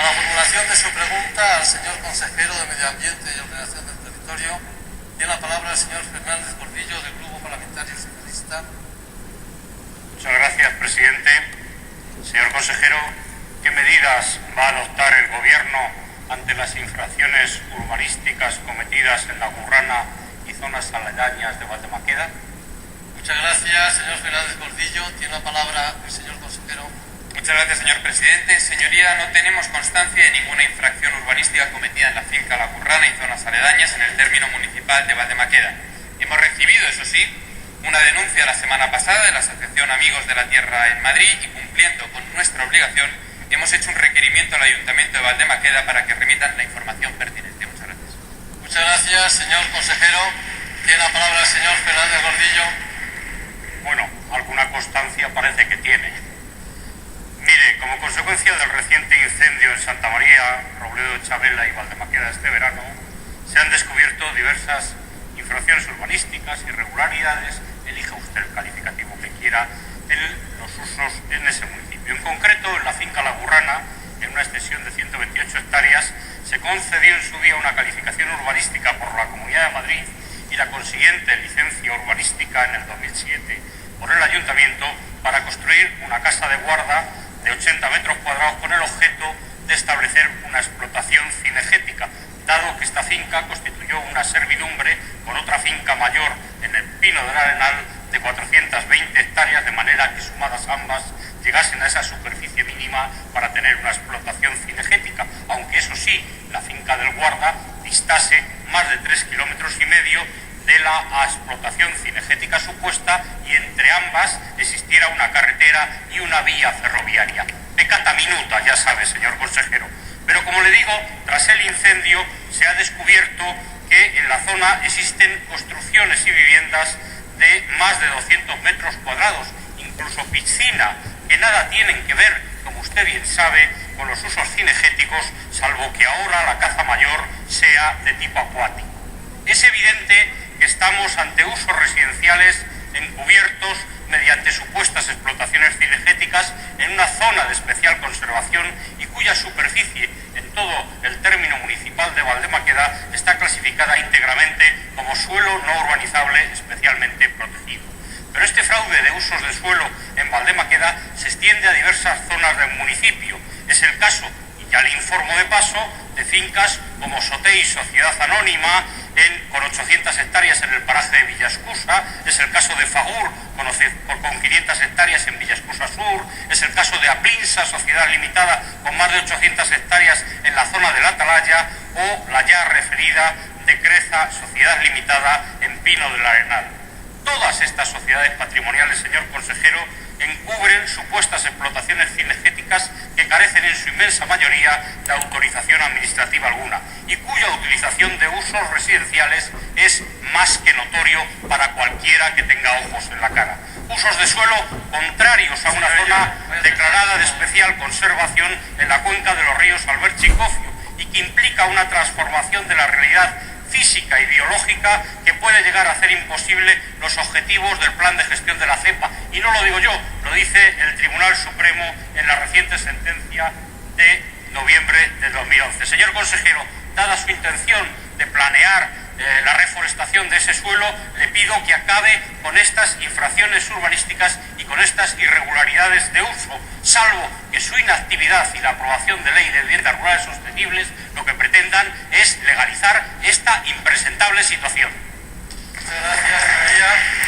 Para la formulación de su pregunta al señor consejero de Medio Ambiente y Ordenación del Territorio, tiene la palabra el señor Fernández Gordillo, del Grupo Parlamentario Socialista. Muchas gracias, presidente. Señor consejero, ¿qué medidas va a adoptar el Gobierno ante las infracciones urbanísticas cometidas en La Gurrana y zonas aledañas de Valdemaqueda? Muchas gracias, señor Fernández Gordillo. Tiene la palabra el señor consejero. Muchas gracias, señor presidente. Señoría, no tenemos constancia de ninguna infracción urbanística cometida en la finca La Gurrana y zonas aledañas en el término municipal de Valdemaqueda. Hemos recibido, eso sí, una denuncia la semana pasada de la Asociación Amigos de la Tierra en Madrid y, cumpliendo con nuestra obligación, hemos hecho un requerimiento al Ayuntamiento de Valdemaqueda para que remitan la información pertinente. Muchas gracias. Muchas gracias, señor consejero. Tiene la palabra el señor Fernández Gordillo. Bueno, alguna constancia parece que tiene. Mire, como consecuencia del reciente incendio en Santa María, Robledo de Chabela y Valdemaqueda este verano, se han descubierto diversas infracciones urbanísticas, irregularidades, elija usted el calificativo que quiera, en los usos en ese municipio. En concreto, en la finca La Gurrana, en una extensión de 128 hectáreas, se concedió en su día una calificación urbanística por la Comunidad de Madrid y la consiguiente licencia urbanística en el 2007 por el Ayuntamiento para construir una casa de guarda de 80 metros cuadrados con el objeto de establecer una explotación cinegética, dado que esta finca constituyó una servidumbre con otra finca mayor en el Pino del Arenal de 420 hectáreas, de manera que sumadas ambas llegasen a esa superficie mínima para tener una explotación cinegética, aunque eso sí, la finca del guarda distase más de 3,5 kilómetros de la explotación cinegética supuesta y entre ambas existiera una carretera y una vía ferroviaria. Peccata minuta, ya sabe, señor consejero. Pero como le digo, tras el incendio se ha descubierto que en la zona existen construcciones y viviendas de más de 200 metros cuadrados, incluso piscina, que nada tienen que ver, como usted bien sabe, con los usos cinegéticos, salvo que ahora la caza mayor sea de tipo acuático. Es evidente que estamos ante usos residenciales encubiertos mediante supuestas explotaciones cinegéticas en una zona de especial conservación y cuya superficie en todo el término municipal de Valdemaqueda está clasificada íntegramente como suelo no urbanizable especialmente protegido. Pero este fraude de usos de suelo en Valdemaqueda se extiende a diversas zonas del municipio. Es el caso, y ya le informo de paso, de fincas como Sotei Sociedad Anónima, con 800 hectáreas en el paraje de Villascusa, es el caso de Fagur, con 500 hectáreas en Villascusa Sur, es el caso de Aplinsa Sociedad Limitada, con más de 800 hectáreas en la zona de la Atalaya, o la ya referida de Creza Sociedad Limitada en Pino del Arenal. Todas estas sociedades patrimoniales, señor consejero, encubren supuestas explotaciones cinegéticas que carecen en su inmensa mayoría de autorización administrativa alguna y cuya utilización de usos residenciales es más que notorio para cualquiera que tenga ojos en la cara. Usos de suelo contrarios a una zona declarada de especial conservación en la cuenca de los ríos Alberche y Cofio y que implica una transformación de la realidad física y biológica que puede llegar a hacer imposible los objetivos del plan de gestión de la cepa. Y no lo digo yo, lo dice el Tribunal Supremo en la reciente sentencia de noviembre de 2011. Señor consejero, dada su intención de planear la reforestación de ese suelo, le pido que acabe con estas infracciones urbanísticas y con estas irregularidades de uso, salvo que su inactividad y la aprobación de ley de viviendas rurales sostenibles lo que pretendan es legalizar esta impresentable situación. Muchas gracias, señoría.